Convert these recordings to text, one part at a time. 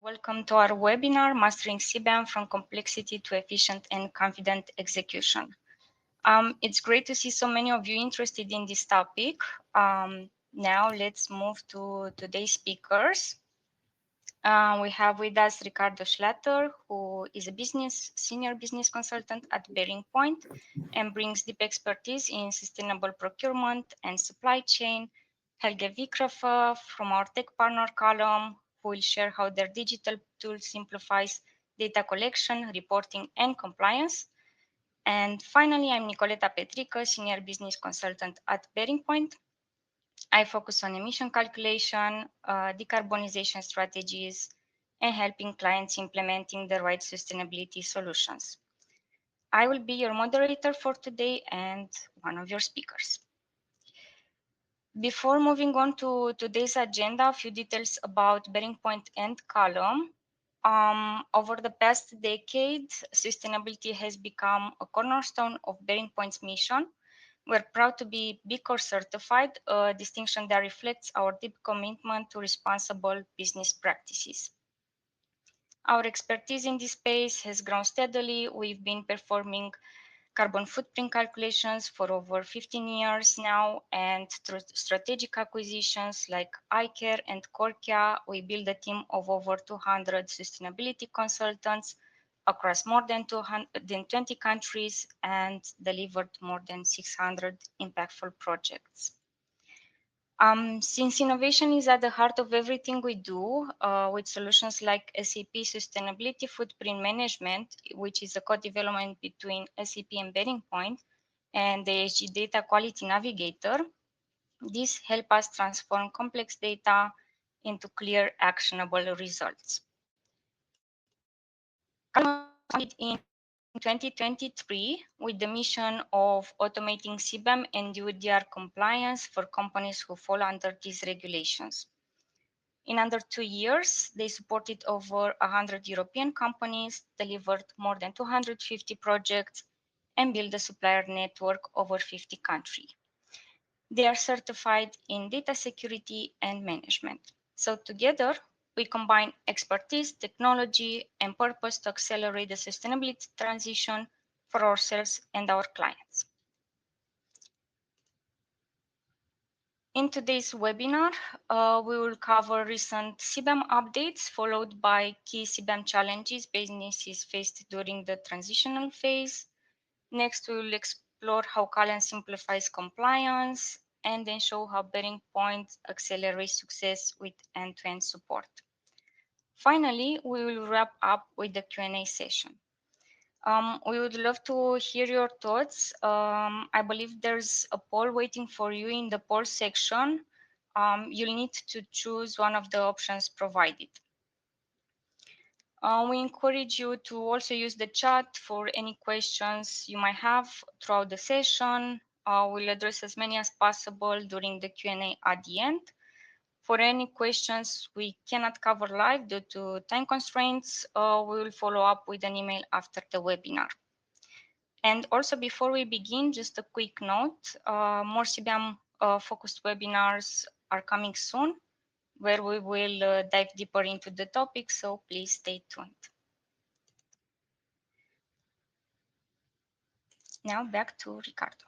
Welcome to our webinar, Mastering CBAM from Complexity to Efficient and Confident Execution. It's great to see so many of you interested in this topic. Now let's move to today's speakers. We have with us Ricardo Schlatter, who is a senior business consultant at BearingPoint and brings deep expertise in sustainable procurement and supply chain. Helge Vikrafa from our tech partner column, who will share how their digital tool simplifies data collection, reporting, and compliance. And finally, I'm Nicoleta Petrică, senior business consultant at BearingPoint. I focus on emission calculation, decarbonization strategies, and helping clients implementing the right sustainability solutions. I will be your moderator for today and one of your speakers. Before moving on to today's agenda, a few details about BearingPoint and column. Over the past decade, sustainability has become a cornerstone of BearingPoint's mission. We're proud to be B Corp certified, a distinction that reflects our deep commitment to responsible business practices. Our expertise in this space has grown steadily. We've been performing carbon footprint calculations for over 15 years now, and through strategic acquisitions like iCare and Corkia, we build a team of over 200 sustainability consultants across more than 20 countries and delivered more than 600 impactful projects. Since innovation is at the heart of everything we do, with solutions like SAP Sustainability Footprint Management, which is a co-development between SAP and BearingPoint, and the ESG Data Quality Navigator, these help us transform complex data into clear, actionable results. In 2023 with the mission of automating CBAM and UDR compliance for companies who fall under these regulations. In under 2 years, they supported over 100 European companies, delivered more than 250 projects, and built a supplier network over 50 countries. They are certified in data security and management. So together, we combine expertise, technology, and purpose to accelerate the sustainability transition for ourselves and our clients. In today's webinar, we will cover recent CBAM updates, followed by key CBAM challenges businesses faced during the transitional phase. Next, we will explore how column simplifies compliance, and then show how BearingPoint accelerates success with end-to-end support. Finally, we will wrap up with the Q&A session. We would love to hear your thoughts. I believe there's a poll waiting for you in the poll section. You'll need to choose one of the options provided. We encourage you to also use the chat for any questions you might have throughout the session. We'll address as many as possible during the Q&A at the end. For any questions we cannot cover live due to time constraints, we will follow up with an email after the webinar. And also before we begin, just a quick note, more CBAM focused webinars are coming soon, where we will dive deeper into the topic, so please stay tuned. Now back to Ricardo.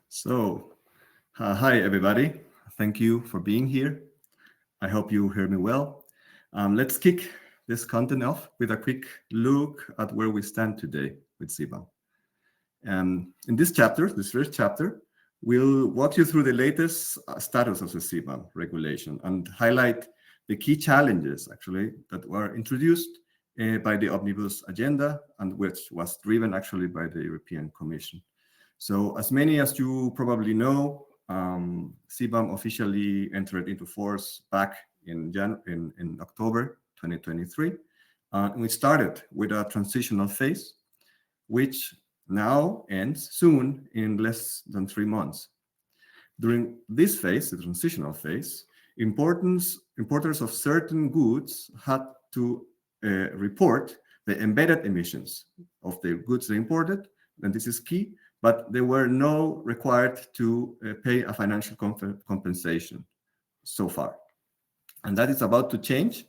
So, hi everybody. Thank you for being here. I hope you hear me well. Let's kick this content off with a quick look at where we stand today with CBAM. In this chapter, this first chapter, we'll walk you through the latest status of the CBAM regulation and highlight the key challenges, actually, that were introduced by the Omnibus agenda and which was driven actually by the European Commission. So, as many as you probably know, CBAM officially entered into force back in October 2023. We started with a transitional phase, which now ends soon in less than 3 months. During this phase, the transitional phase, importers of certain goods had to report the embedded emissions of the goods they imported, and this is key, but they were no required to pay a financial compensation so far. And that is about to change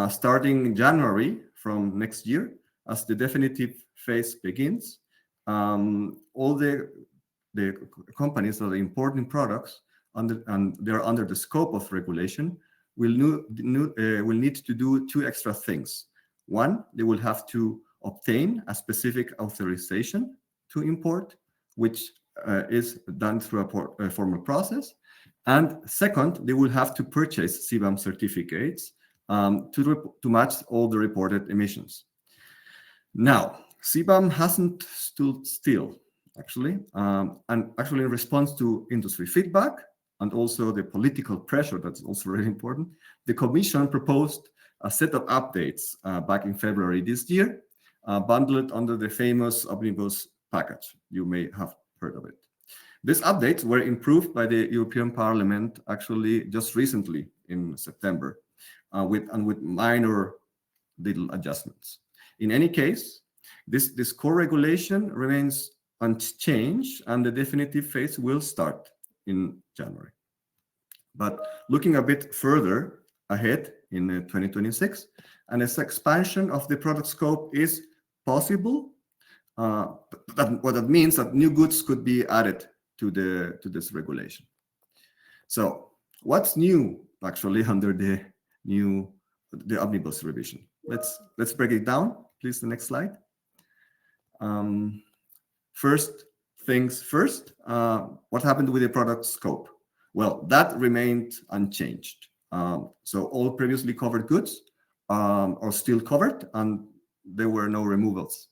starting January from next year, as the definitive phase begins, all the companies that are importing products and they're under the scope of regulation will need to do two extra things. One, they will have to obtain a specific authorization to import, which is done through a formal process. And second, they will have to purchase CBAM certificates to match all the reported emissions. Now, CBAM hasn't stood still, actually, and actually in response to industry feedback and also the political pressure that's also really important, the Commission proposed a set of updates back in February this year, bundled under the famous Omnibus package. You may have heard of it. These updates were improved by the European Parliament actually just recently in September, with minor little adjustments. In any case, this core regulation remains unchanged, and the definitive phase will start in January. But looking a bit further ahead in 2026, and this expansion of the product scope is possible. What that means that new goods could be added to this regulation. So what's new actually under the Omnibus revision? Let's break it down, please. The next slide. First things first. What happened with the product scope? Well, that remained unchanged. So all previously covered goods are still covered, and there were no removals.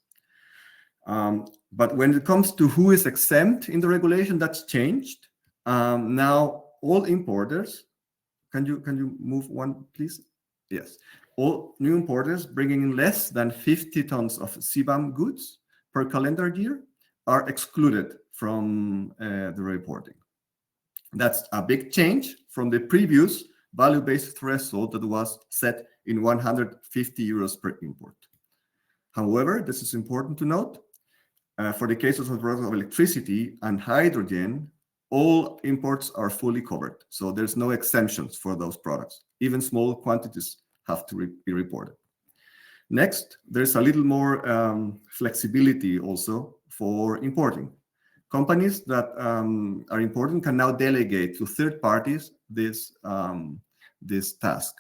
But when it comes to who is exempt in the regulation, that's changed. Now all importers, can you move one, please? Yes. All new importers bringing in less than 50 tons of CBAM goods per calendar year are excluded from the reporting. That's a big change from the previous value-based threshold that was set in 150 euros per import. However, this is important to note, for the cases of electricity and hydrogen, all imports are fully covered. So there's no exemptions for those products. Even small quantities have to be reported. Next, there's a little more flexibility also for importing. Companies that are importing can now delegate to third parties this task,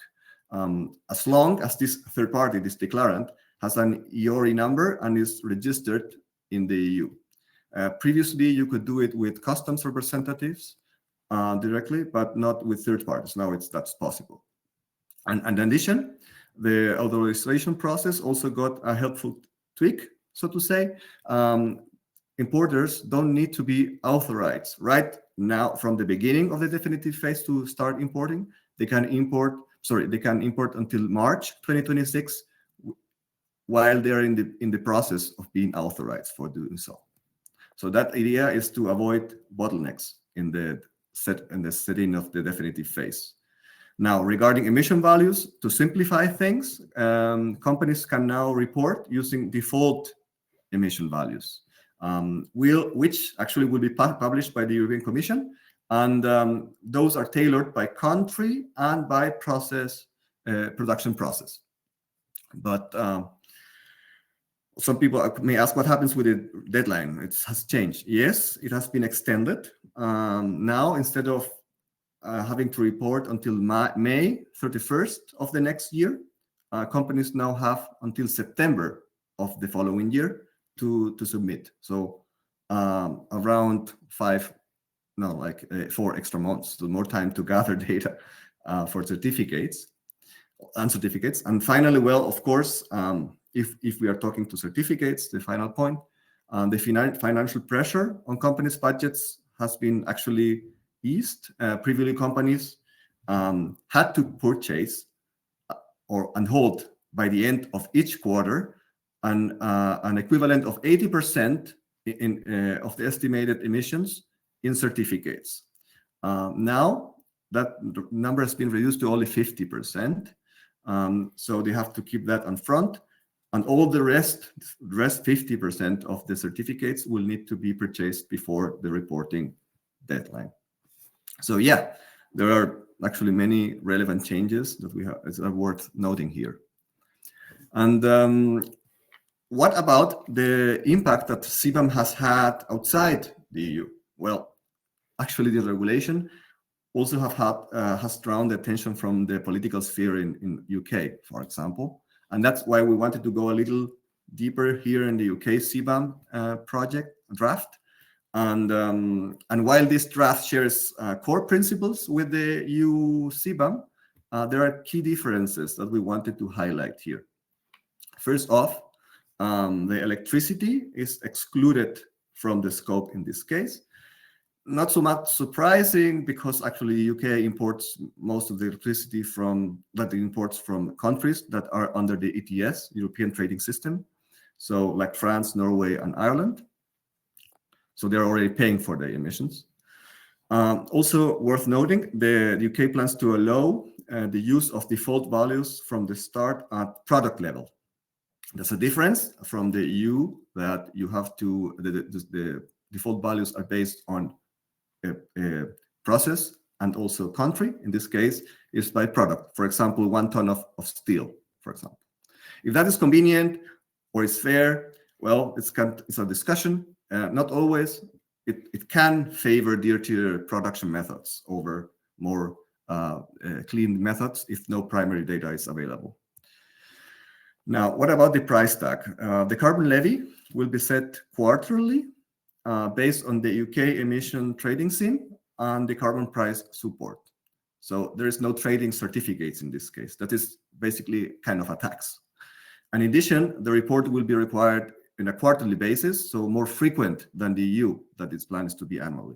as long as this third party, this declarant, has an IORI number and is registered in the EU. Previously, you could do it with customs representatives directly, but not with third parties. Now that's possible. And in addition, the authorization process also got a helpful tweak, so to say. Importers don't need to be authorized right now from the beginning of the definitive phase to start importing. They can import until March 2026 while they're in the process of being authorized for doing so. So that idea is to avoid bottlenecks in the setting of the definitive phase. Now, regarding emission values, to simplify things, companies can now report using default emission values, which actually will be published by the European Commission, and those are tailored by country and by production process. But some people may ask, what happens with the deadline? It has changed. Yes, it has been extended. Now, instead of having to report until May 31st of the next year, companies now have until September of the following year to submit. So around 4 extra months, so more time to gather data for certificates. And finally, well, of course, if we are talking to certificates, the final point, the financial pressure on companies' budgets has been actually eased. Previously, companies had to purchase and hold by the end of each quarter an equivalent of 80% of the estimated emissions in certificates. Now that number has been reduced to only 50%. So they have to keep that on front, and all the rest 50% of the certificates will need to be purchased before the reporting deadline. So yeah, there are actually many relevant changes that are worth noting here. And what about the impact that CBAM has had outside the EU? Well, actually, the regulation also has drawn the attention from the political sphere in UK, for example, and that's why we wanted to go a little deeper here in the UK CBAM project draft. And while this draft shares core principles with the EU CBAM, there are key differences that we wanted to highlight here. First off, the electricity is excluded from the scope in this case. Not so much surprising, because actually the UK imports most of the electricity from countries that are under the ETS, European Trading System. So like France, Norway, and Ireland. So they're already paying for the emissions. Also worth noting, the UK plans to allow the use of default values from the start at product level. There's a difference from the EU that you have to, the default values are based on a process and also country. In this case, is by product. For example, 1 ton of steel, for example. If that is convenient or is fair, well, it's a discussion. Not always. It can favor dirtier production methods over more clean methods if no primary data is available. Now, what about the price tag? The carbon levy will be set quarterly based on the UK emission trading scheme and the carbon price support. So there is no trading certificates in this case. That is basically kind of a tax. And in addition, the report will be required in a quarterly basis, so more frequent than the EU, that its plan is to be annually.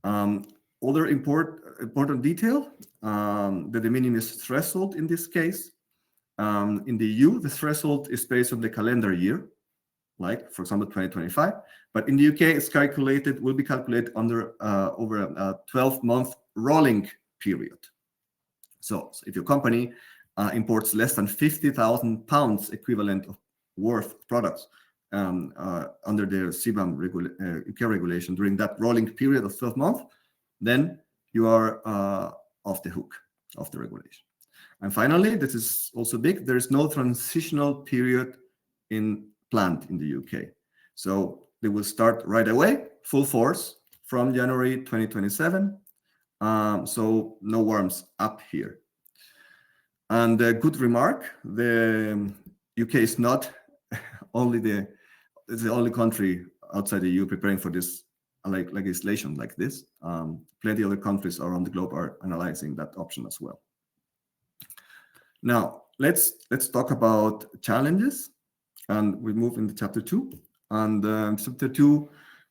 Other important detail, the de minimis threshold in this case. In the EU, the threshold is based on the calendar year, like, for example, 2025. But in the UK, will be calculated over a 12-month rolling period. So if your company imports less than 50,000 pounds equivalent of worth of products under the CBAM UK regulation during that rolling period of 12 months, then you are off the hook of the regulation. And finally, this is also big, there is no transitional period planned in the UK. So they will start right away, full force, from January 2027. So no warms up here. And a good remark, the UK is not it's the only country outside the EU preparing for this legislation like this. Plenty of other countries around the globe are analyzing that option as well. Now, let's talk about challenges, and we move into chapter 2. And chapter 2,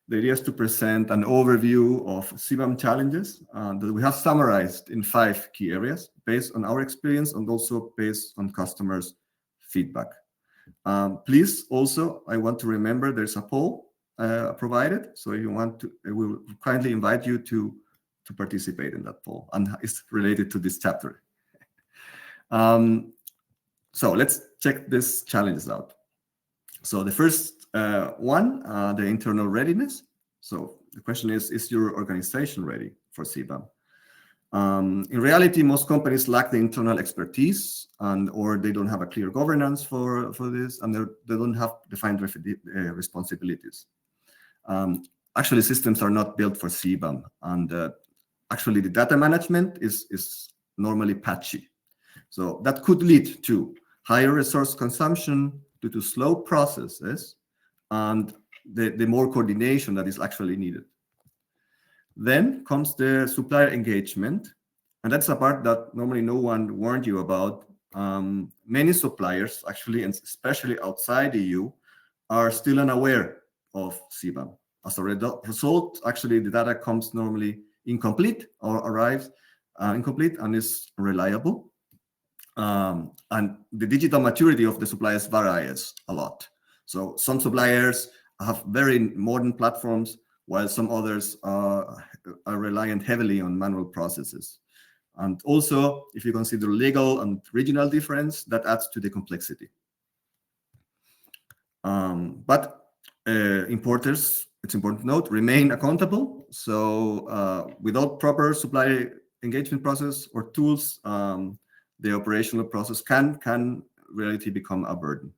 the idea is to present an overview of CBAM challenges that we have summarized in 5 key areas based on our experience and also based on customers' feedback. Please also, I want to remember there's a poll provided, so if you want to, we will kindly invite you to participate in that poll, and it's related to this chapter. So let's check these challenges out. So the first one, the internal readiness. So the question is your organization ready for CBAM? In reality, most companies lack the internal expertise or they don't have a clear governance for this, and they don't have defined responsibilities. Actually, systems are not built for CBAM, and actually the data management is normally patchy. So that could lead to higher resource consumption due to slow processes and the more coordination that is actually needed. Then comes the supplier engagement, and that's a part that normally no one warned you about. Many suppliers, actually, and especially outside the EU, are still unaware of CBAM. As a result, actually, the data comes normally incomplete or arrives incomplete and is reliable. And the digital maturity of the suppliers varies a lot. So some suppliers have very modern platforms, while some others are reliant heavily on manual processes. And also, if you consider legal and regional difference, that adds to the complexity. But importers, it's important to note, remain accountable So without proper supply engagement process or tools, the operational process can reality become a burden.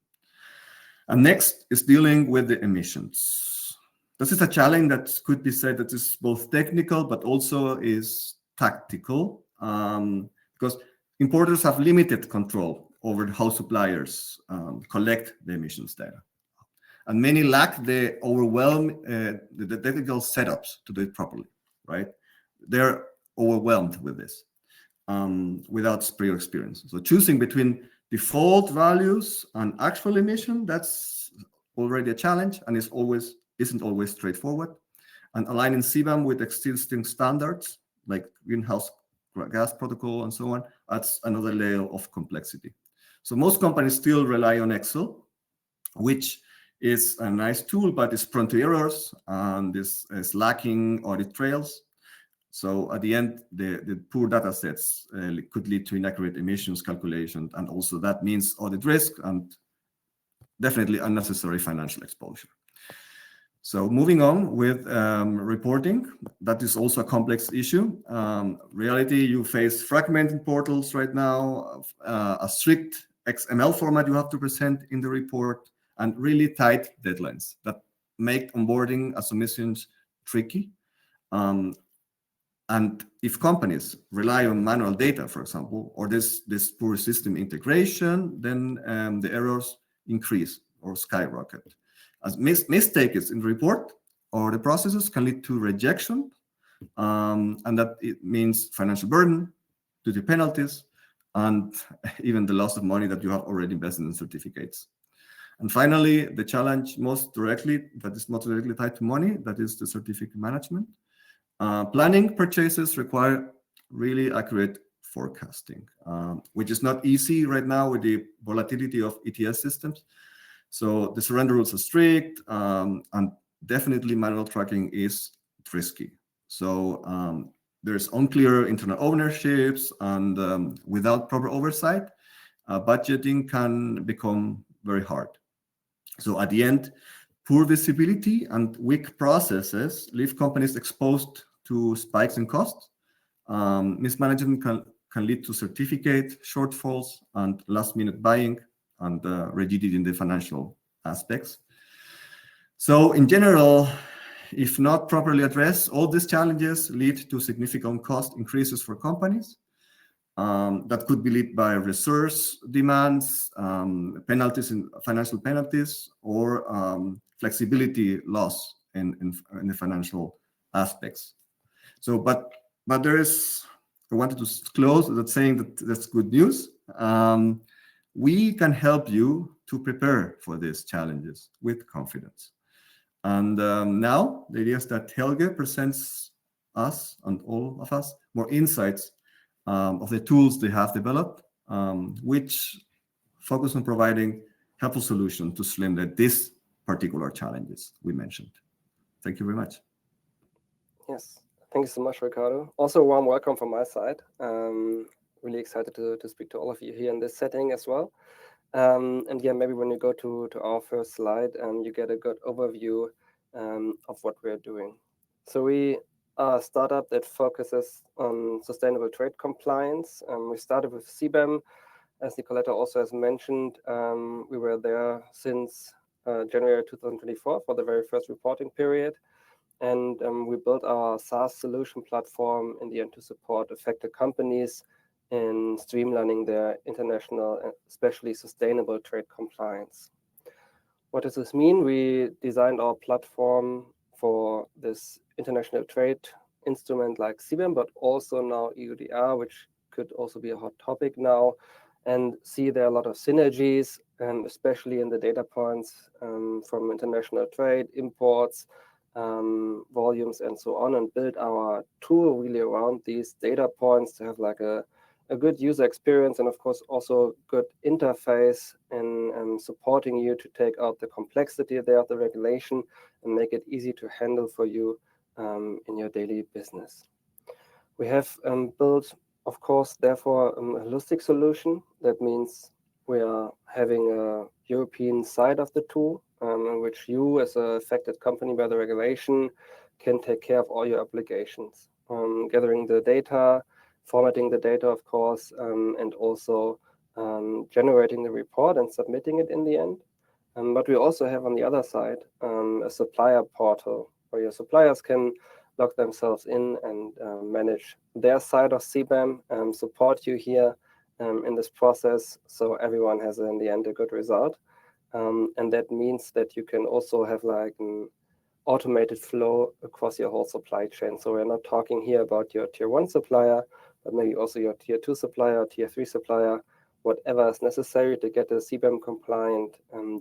And next is dealing with the emissions. This is a challenge that could be said that is both technical but also is tactical, because importers have limited control over how suppliers collect the emissions data. And many lack the the technical setups to do it properly, right? They're overwhelmed with this without prior experience. So choosing between default values and actual emission, that's already a challenge and isn't always straightforward. And aligning CBAM with existing standards like greenhouse gas protocol and so on, adds another layer of complexity. So most companies still rely on Excel, which is a nice tool, but it's prone to errors and is lacking audit trails. So at the end, the poor data sets could lead to inaccurate emissions calculation, and also that means audit risk and definitely unnecessary financial exposure. So moving on with reporting, that is also a complex issue. Reality, you face fragmented portals right now, a strict XML format you have to present in the report, and really tight deadlines that make onboarding and submissions tricky. And if companies rely on manual data, for example, or this poor system integration, then the errors increase or skyrocket. As mistakes in the report or the processes can lead to rejection, and that it means financial burden due to penalties, and even the loss of money that you have already invested in certificates. And finally, the challenge that is most directly tied to money, that is the certificate management. Planning purchases require really accurate forecasting, which is not easy right now with the volatility of ETS systems. So the surrender rules are strict, and definitely manual tracking is risky. So there's unclear internal ownerships, and without proper oversight, budgeting can become very hard. So at the end, poor visibility and weak processes leave companies exposed to spikes in costs. Mismanagement can lead to certificate shortfalls and last-minute buying and rigidity in the financial aspects. So in general, if not properly addressed, all these challenges lead to significant cost increases for companies. That could be led by resource demands, penalties, financial penalties, or flexibility loss in the financial aspects. So, but I wanted to close that saying that that's good news. We can help you to prepare for these challenges with confidence. And now the idea is that Helge presents us and all of us more insights of the tools they have developed, which focus on providing helpful solutions to streamline these particular challenges we mentioned. Thank you very much. Yes, thank you so much, Ricardo. Also, a warm welcome from my side. Really excited to speak to all of you here in this setting as well. And yeah, maybe when you go to our first slide, you get a good overview of what we're doing. So we are a startup that focuses on sustainable trade compliance. We started with CBAM, as Nicoletta also has mentioned. We were there since January 2024 for the very first reporting period. And we built our SaaS solution platform in the end to support affected companies in streamlining their international, especially sustainable trade compliance. What does this mean? We designed our platform for this international trade instrument like CBAM, but also now EUDR, which could also be a hot topic now, and see there are a lot of synergies, especially in the data points from international trade, imports, volumes, and so on, and build our tool really around these data points to have like a good user experience, and of course also good interface in supporting you to take out the complexity there of the regulation and make it easy to handle for you in your daily business. We have built, of course, therefore, a holistic solution. That means we are having a European side of the tool, in which you, as an affected company by the regulation, can take care of all your obligations, gathering the data, formatting the data, of course, and also generating the report and submitting it in the end. But we also have on the other side a supplier portal where your suppliers can log themselves in and manage their side of CBAM, support you here in this process, so everyone has in the end a good result. And that means that you can also have like an automated flow across your whole supply chain. So we're not talking here about your tier 1 supplier, but maybe also your tier 2 supplier, tier 3 supplier, whatever is necessary to get a CBAM compliant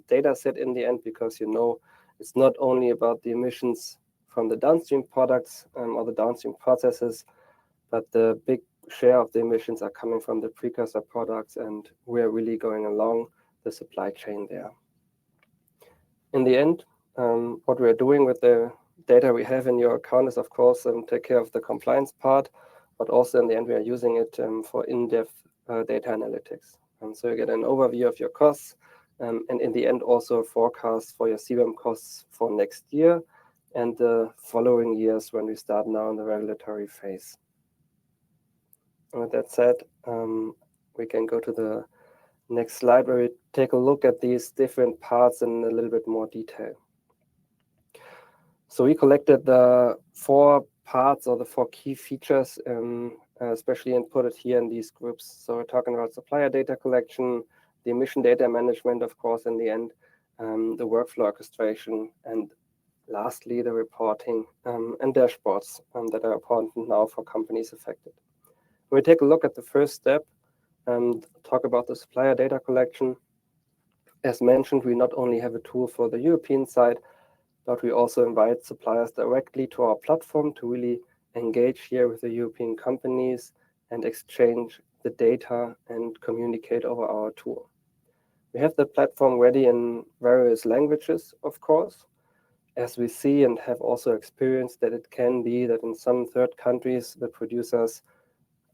data set in the end, because it's not only about the emissions from the downstream products or the downstream processes, but the big share of the emissions are coming from the precursor products, and we're really going along the supply chain there. In the end, what we're doing with the data we have in your account is, of course, take care of the compliance part, but also in the end, we are using it for in-depth data analytics. So you get an overview of your costs, and in the end, also a forecast for your CBAM costs for next year and the following years when we start now in the regulatory phase. And with that said, we can go to the next slide where we take a look at these different parts in a little bit more detail. So we collected the 4 parts or the 4 key features, especially inputted here in these groups. So we're talking about supplier data collection, the emission data management, of course, in the end, the workflow orchestration, and lastly, the reporting and dashboards that are important now for companies affected. When we take a look at the first step and talk about the supplier data collection, as mentioned, we not only have a tool for the European side, but we also invite suppliers directly to our platform to really engage here with the European companies and exchange the data and communicate over our tool. We have the platform ready in various languages, of course, as we see and have also experienced that it can be that in some third countries, the producers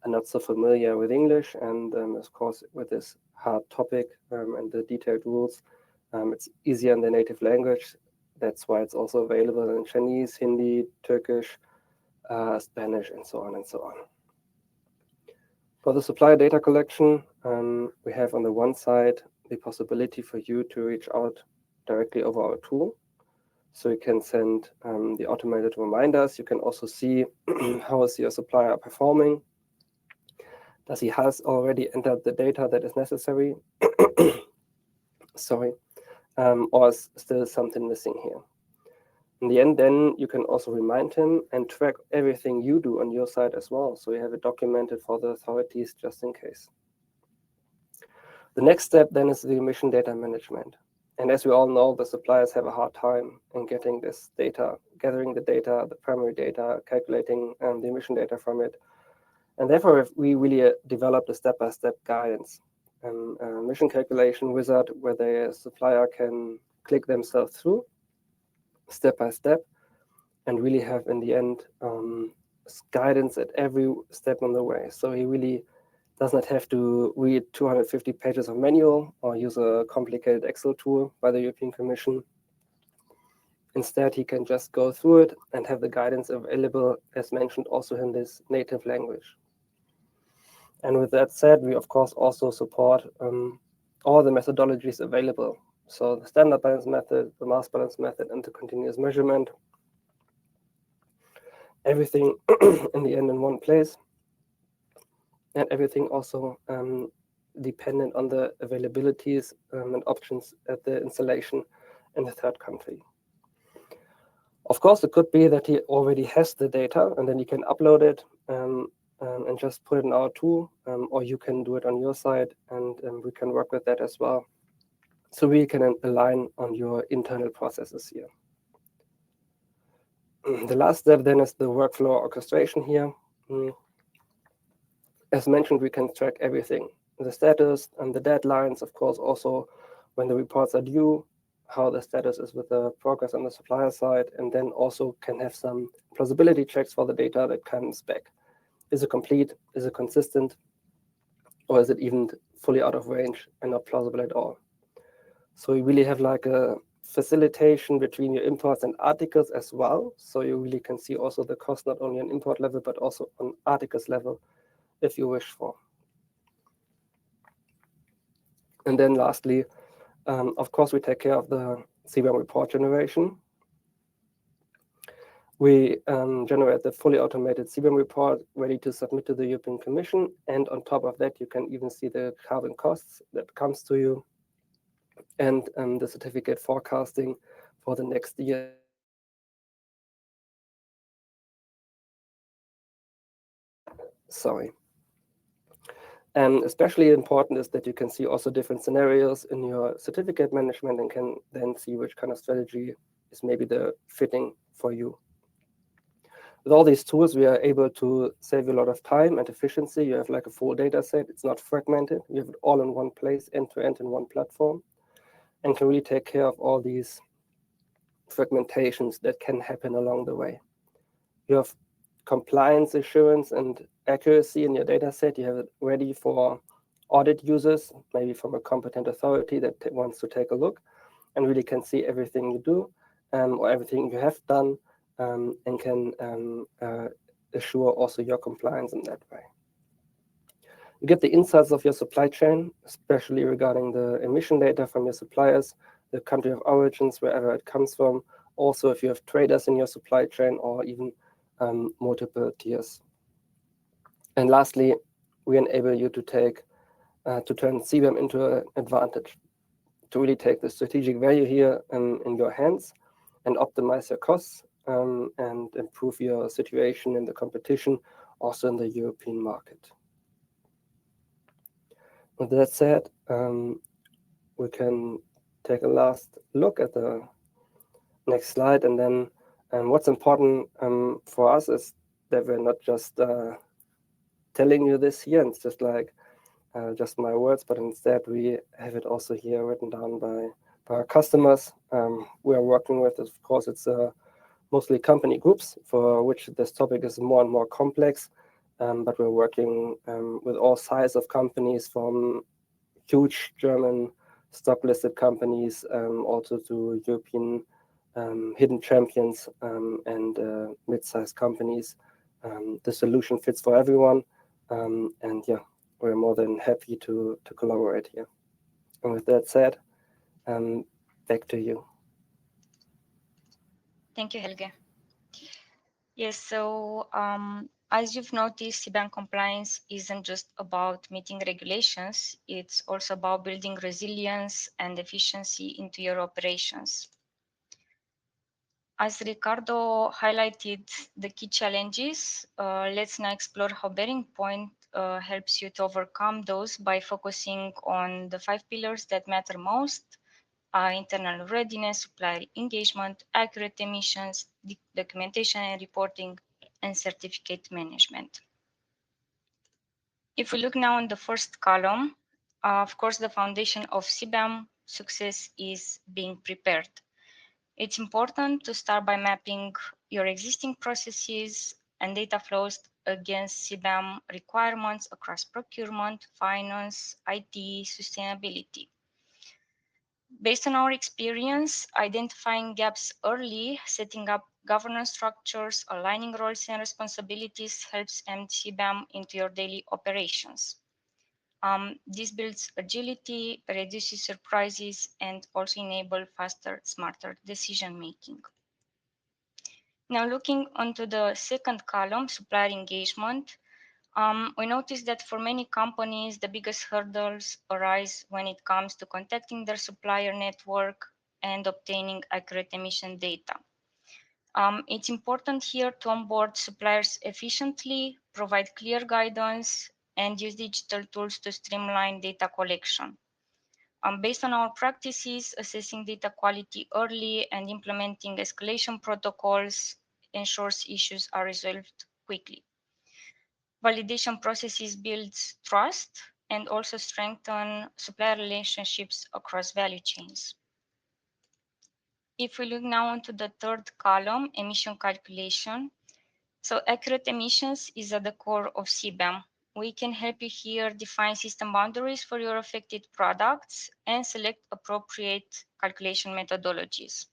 are not so familiar with English, and of course, with this hard topic and the detailed rules, it's easier in the native language. That's why it's also available in Chinese, Hindi, Turkish, Spanish, and so on and so on. For the supplier data collection, we have on the one side the possibility for you to reach out directly over our tool. So you can send the automated reminders. You can also see how is your supplier performing. Does he has already entered the data that is necessary? Sorry. Or is still something missing here? In the end, then you can also remind him and track everything you do on your side as well. So you have it documented for the authorities just in case. The next step then is the emission data management. And as we all know, the suppliers have a hard time in getting this data, gathering the data, the primary data, calculating the emission data from it. And therefore, we really developed a step-by-step guidance, emission calculation wizard where the supplier can click themselves through step by step and really have in the end guidance at every step on the way. So he really does not have to read 250 pages of manual or use a complicated Excel tool by the European Commission. Instead, he can just go through it and have the guidance available, as mentioned, also in this native language. And with that said, we of course also support all the methodologies available. So the standard balance method, the mass balance method, and the continuous measurement. Everything in the end in one place. And everything also dependent on the availabilities and options at the installation in the third country. Of course, it could be that he already has the data and then you can upload it and just put it in our tool, or you can do it on your side and we can work with that as well. So we can align on your internal processes here. The last step then is the workflow orchestration here. As mentioned, we can track everything, the status and the deadlines, of course, also when the reports are due, how the status is with the progress on the supplier side, and then also can have some plausibility checks for the data that comes back. Is it complete? Is it consistent? Or is it even fully out of range and not plausible at all? So we really have like a facilitation between your imports and articles as well. So you really can see also the cost not only on import level, but also on articles level if you wish for. And then lastly, of course, we take care of the CBAM report generation. We generate the fully automated CBAM report ready to submit to the European Commission. And on top of that, you can even see the carbon costs that comes to you and the certificate forecasting for the next year. Sorry. Especially important is that you can see also different scenarios in your certificate management and can then see which kind of strategy is maybe the fitting for you. With all these tools, we are able to save a lot of time and efficiency. You have like a full data set. It's not fragmented. You have it all in one place, end to end in one platform, and can really take care of all these fragmentations that can happen along the way. You have compliance assurance and accuracy in your data set. You have it ready for audit users, maybe from a competent authority that wants to take a look and really can see everything you do or everything you have done and can assure also your compliance in that way. You get the insights of your supply chain, especially regarding the emission data from your suppliers, the country of origins, wherever it comes from. Also, if you have traders in your supply chain or even multiple tiers. And lastly, we enable you to turn CBAM into an advantage, to really take the strategic value here in your hands and optimize your costs and improve your situation in the competition, also in the European market. With that said, we can take a last look at the next slide. And then what's important for us is that we're not just telling you this here, and it's just like just my words, but instead we have it also here written down by our customers we are working with. Of course, it's mostly company groups for which this topic is more and more complex, but we're working with all sizes of companies, from huge German stock-listed companies also to European hidden champions and mid-sized companies. The solution fits for everyone, and yeah, we're more than happy to collaborate here. And with that said, back to you. Thank you, Helge. Yes, so as you've noticed, CBAM compliance isn't just about meeting regulations, it's also about building resilience and efficiency into your operations. As Ricardo highlighted the key challenges, let's now explore how BearingPoint helps you to overcome those by focusing on the 5 pillars that matter most: internal readiness, supplier engagement, accurate emissions, documentation and reporting, and certificate management. If we look now on the first column, of course, the foundation of CBAM success is being prepared. It's important to start by mapping your existing processes and data flows against CBAM requirements across procurement, finance, IT, sustainability. Based on our experience, identifying gaps early, setting up governance structures, aligning roles and responsibilities helps embed CBAM into your daily operations. This builds agility, reduces surprises, and also enable faster, smarter decision making. Now, looking onto the second column, supplier engagement, we noticed that for many companies, the biggest hurdles arise when it comes to contacting their supplier network and obtaining accurate emission data. It's important here to onboard suppliers efficiently, provide clear guidance, and use digital tools to streamline data collection. Based on our practices, assessing data quality early and implementing escalation protocols ensures issues are resolved quickly. Validation processes build trust and also strengthen supplier relationships across value chains. If we look now into the third column, emission calculation. So accurate emissions is at the core of CBAM. We can help you here define system boundaries for your affected products and select appropriate calculation methodologies.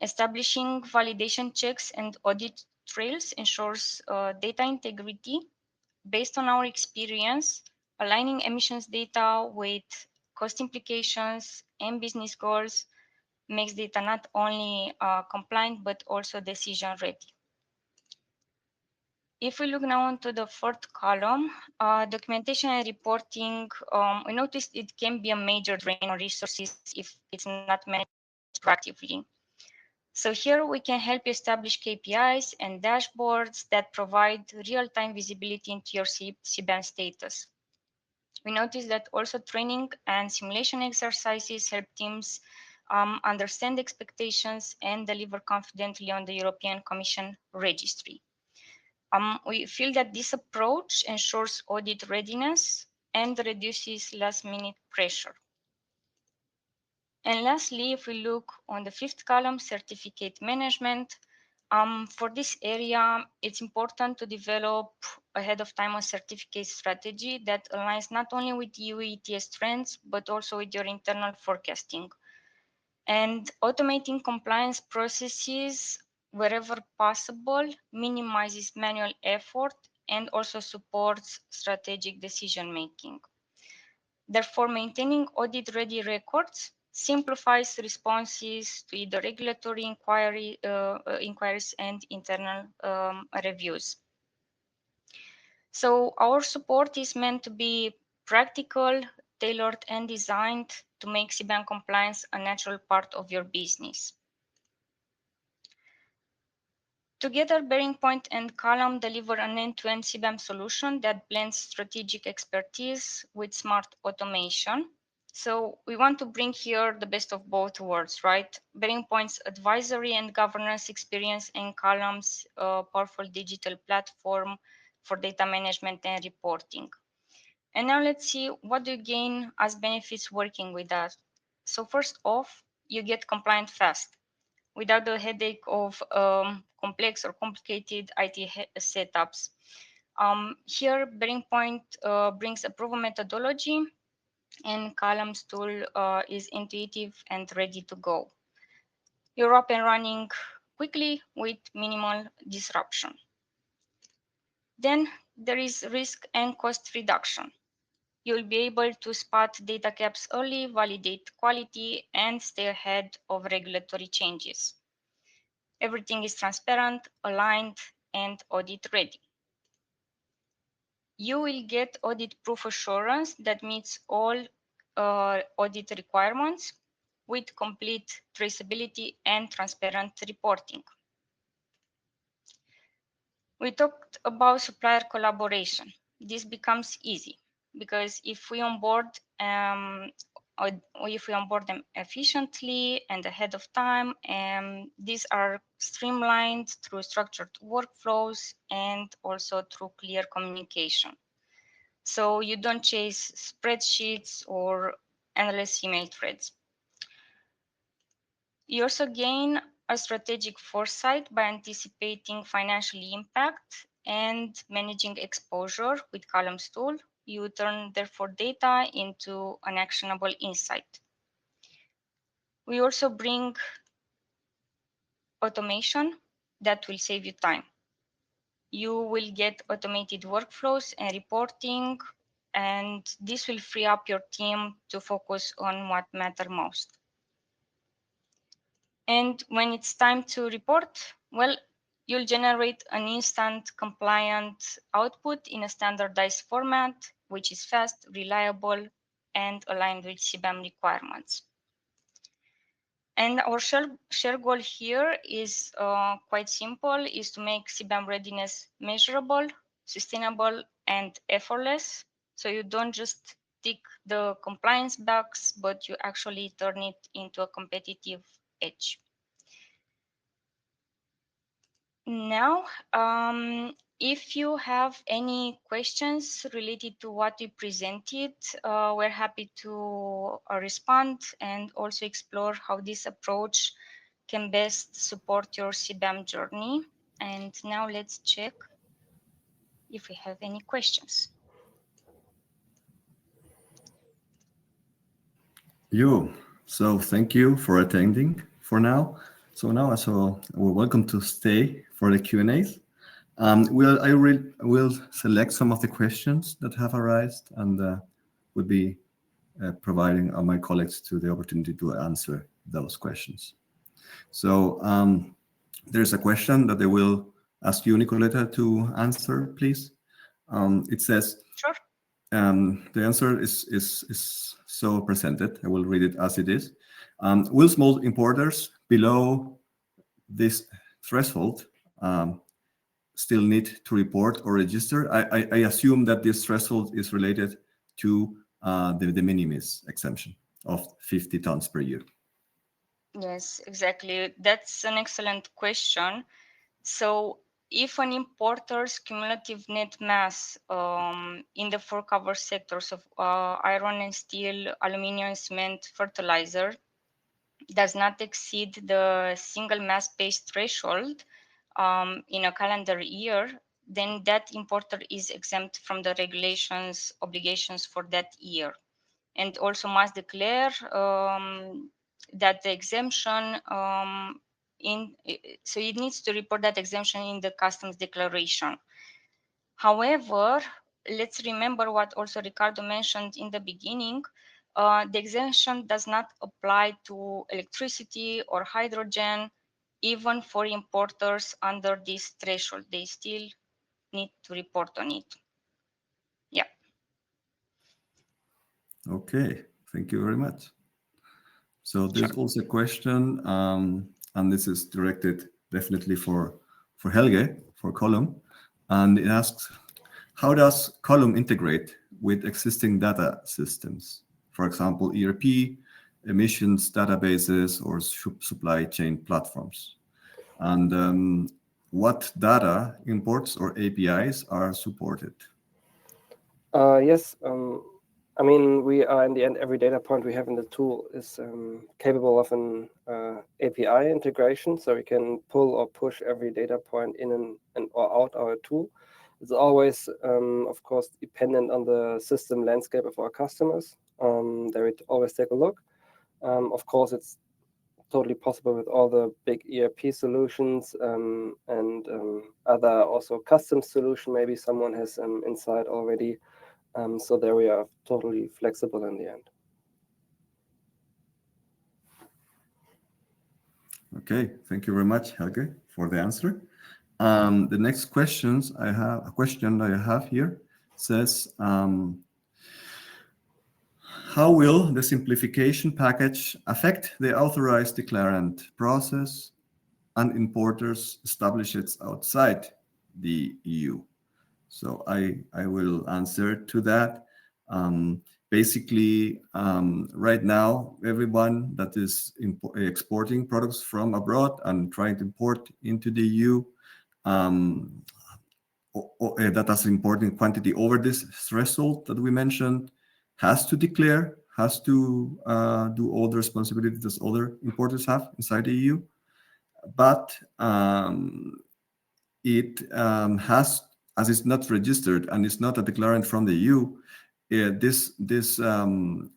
Establishing validation checks and audit trails ensures data integrity. Based on our experience, aligning emissions data with cost implications and business goals makes data not only compliant, but also decision ready. If we look now into the fourth column, documentation and reporting, we noticed it can be a major drain on resources if it's not managed proactively. So here we can help you establish KPIs and dashboards that provide real-time visibility into your CBAM status. We noticed that also training and simulation exercises help teams understand expectations and deliver confidently on the European Commission registry. We feel that this approach ensures audit readiness and reduces last-minute pressure. And lastly, if we look on the fifth column, certificate management, for this area, it's important to develop ahead of time a certificate strategy that aligns not only with EU ETS trends, but also with your internal forecasting. And automating compliance processes wherever possible minimizes manual effort and also supports strategic decision making. Therefore, maintaining audit-ready records simplifies responses to either regulatory inquiries and internal reviews. So our support is meant to be practical, tailored, and designed to make CBAM compliance a natural part of your business. Together, BearingPoint and Kolum deliver an end-to-end CBAM solution that blends strategic expertise with smart automation. So we want to bring here the best of both worlds, right? BearingPoint's advisory and governance experience and Kolum's powerful digital platform for data management and reporting. And now let's see what do you gain as benefits working with us. So first off, you get compliant fast without the headache of complex or complicated IT setups. Here, BearingPoint brings a proven methodology, and Kolum's tool is intuitive and ready to go. You're up and running quickly with minimal disruption. Then there is risk and cost reduction. You'll be able to spot data gaps early, validate quality, and stay ahead of regulatory changes. Everything is transparent, aligned, and audit ready. You will get audit proof assurance that meets all audit requirements with complete traceability and transparent reporting. We talked about supplier collaboration. This becomes easy because if we onboard them efficiently and ahead of time, these are streamlined through structured workflows and also through clear communication. So you don't chase spreadsheets or endless email threads. You also gain a strategic foresight by anticipating financial impact and managing exposure with Kolum's tool. You turn, therefore, data into an actionable insight. We also bring automation that will save you time. You will get automated workflows and reporting, and this will free up your team to focus on what matters most. And when it's time to report, well, you'll generate an instant compliant output in a standardized format, which is fast, reliable, and aligned with CBAM requirements. And our share goal here is quite simple, is to make CBAM readiness measurable, sustainable, and effortless. So you don't just tick the compliance box, but you actually turn it into a competitive edge. Now, if you have any questions related to what we presented, we're happy to respond and also explore how this approach can best support your CBAM journey. And now let's check if we have any questions. So thank you for attending for now. So now, we're welcome to stay for the Q&As. Will select some of the questions that have arisen and would be providing my colleagues to the opportunity to answer those questions. So there's a question that I will ask you, Nicoletta, to answer, please. It says, Sure. the answer is so presented. I will read it as it is. Will small importers below this threshold still need to report or register? I assume that this threshold is related to the de minimis exemption of 50 tons per year. Yes, exactly. That's an excellent question. So if an importer's cumulative net mass in the four cover sectors of iron and steel, aluminum, cement, fertilizer does not exceed the single mass-based threshold in a calendar year, then that importer is exempt from the regulations obligations for that year, and also must declare that the exemption so it needs to report that exemption in the customs declaration. However, let's remember what also Ricardo mentioned in the beginning. The exemption does not apply to electricity or hydrogen, even for importers under this threshold. They still need to report on it. Yeah. Okay, thank you very much. So there's also a question, and this is directed definitely for Helge, for kolum, and it asks, how does kolum integrate with existing data systems? For example, ERP, emissions databases, or supply chain platforms? And what data imports or APIs are supported? Yes, I mean, we are in the end, every data point we have in the tool is capable of an API integration, so we can pull or push every data point in and or out our tool. It's always, of course, dependent on the system landscape of our customers. There we always take a look. Of course, it's totally possible with all the big ERP solutions and other also custom solution maybe someone has inside already. So there we are totally flexible in the end. Okay, thank you very much, Helge, for the answer. The next question I have here says, how will the simplification package affect the authorized declarant process and importers established outside the EU? So I will answer to that. Basically, right now, everyone that is exporting products from abroad and trying to import into the EU, that has importing quantity over this threshold that we mentioned, has to declare, has to do all the responsibilities that other importers have inside the EU. But it has, as it's not registered and it's not a declarant from the EU, this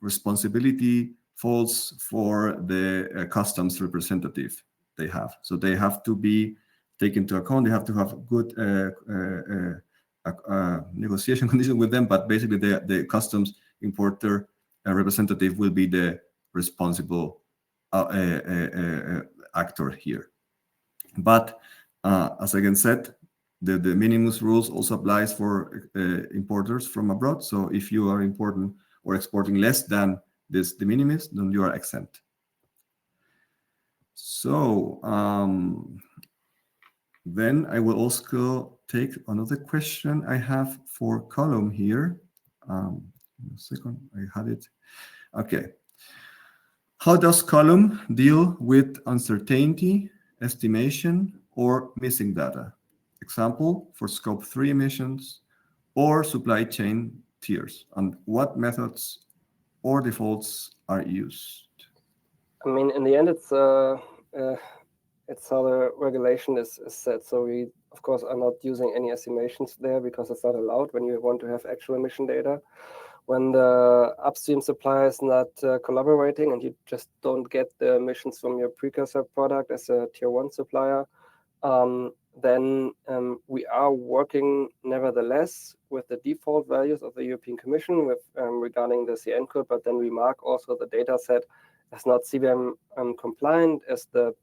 responsibility falls for the customs representative they have. So they have to be taken into account. They have to have good negotiation conditions with them, but basically the customs importer representative will be the responsible actor here. But as again said, the minimus rules also applies for importers from abroad. So if you are importing or exporting less than this de minimis, then you are exempt. So then I will also take another question I have for kolum here. A second, I had it. Okay. How does kolum deal with uncertainty, estimation, or missing data? Example, for scope 3 emissions or supply chain tiers, and what methods or defaults are used? I mean, in the end, it's how the regulation is set. So we, of course, are not using any estimations there because it's not allowed when you want to have actual emission data. when the upstream supplier is not collaborating and you just don't get the emissions from your precursor product as a tier 1 supplier, then we are working nevertheless with the default values of the European Commission with regarding the CN code, but then we mark also the data set as not CBAM compliant, as the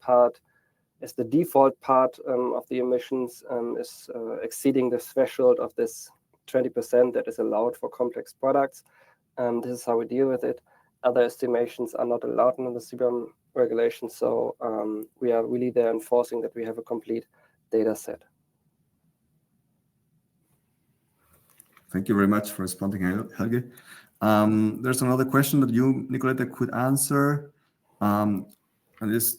default part of the emissions is exceeding the threshold of this 20% that is allowed for complex products. This is how we deal with it. Other estimations are not allowed under the CBAM regulation, so we are really there enforcing that we have a complete data set. Thank you very much for responding, Helge. There's another question that you, Nicoletta, could answer, and it's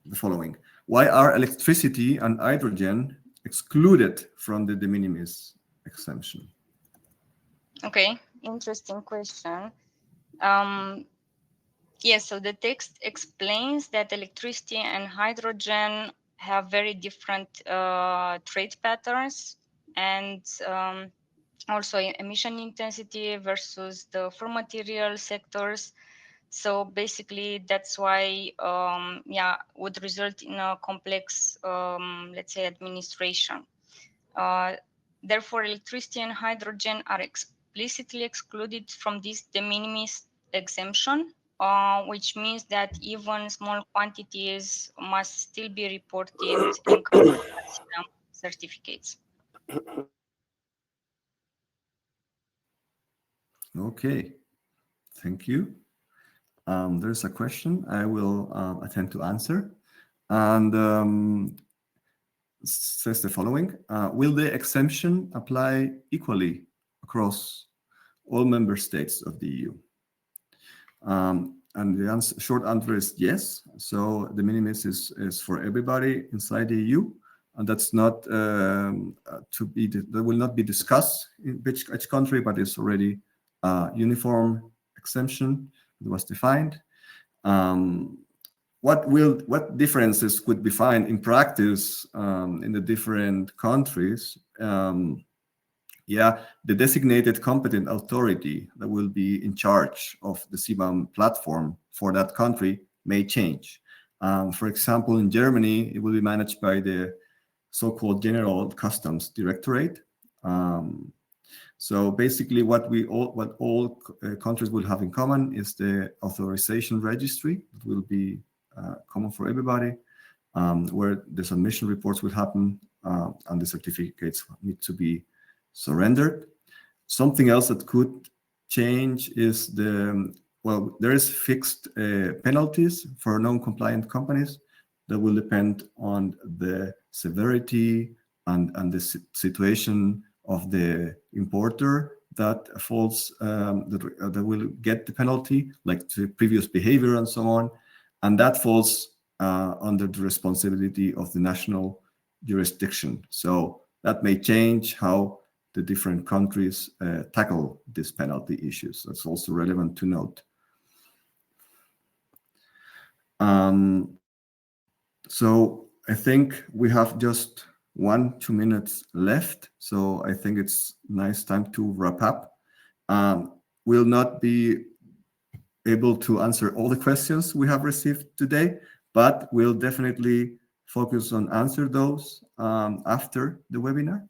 the following. Why are electricity and hydrogen excluded from the de minimis exemption? Okay, interesting question. Yes, so the text explains that electricity and hydrogen have very different trade patterns and also emission intensity versus the for material sectors. So basically, that's why, would result in a complex, let's say, administration. Therefore, electricity and hydrogen are explicitly excluded from this de minimis exemption, which means that even small quantities must still be reported and covered by CBAM certificates. Okay, thank you. There's a question I will attempt to answer, and says the following. Will the exemption apply equally across all member states of the EU? And the short answer is yes. So the minimis is for everybody inside the EU, and that's not that will not be discussed in each country, but it's already a uniform exemption that was defined. What differences could be found in practice in the different countries? The designated competent authority that will be in charge of the CBAM platform for that country may change. For example, in Germany, it will be managed by the so-called General Customs Directorate. So basically, what all countries will have in common is the authorization registry. It will be common for everybody, where the submission reports will happen and the certificates need to be surrendered. Something else that could change is there is fixed penalties for non-compliant companies that will depend on the severity and the situation of the importer that falls that will get the penalty, like the previous behavior and so on, and that falls under the responsibility of the national jurisdiction. So that may change how the different countries tackle these penalty issues. That's also relevant to note. So I think we have just 1-2 minutes left. So I think it's nice time to wrap up. We'll not be able to answer all the questions we have received today, but we'll definitely focus on answer those after the webinar.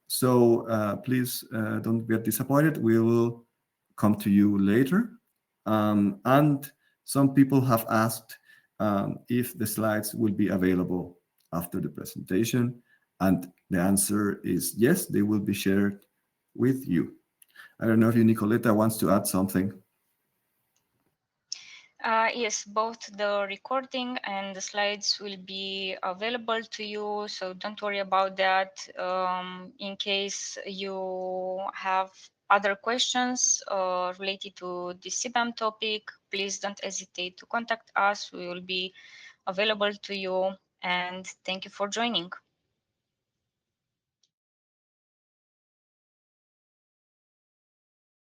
So please don't get disappointed. We will come to you later. And some people have asked if the slides will be available after the presentation. And the answer is yes, they will be shared with you. I don't know if you, Nicoletta, wants to add something. Yes, both the recording and the slides will be available to you, so don't worry about that. In case you have other questions related to the CBAM topic, please don't hesitate to contact us. We will be available to you, and thank you for joining.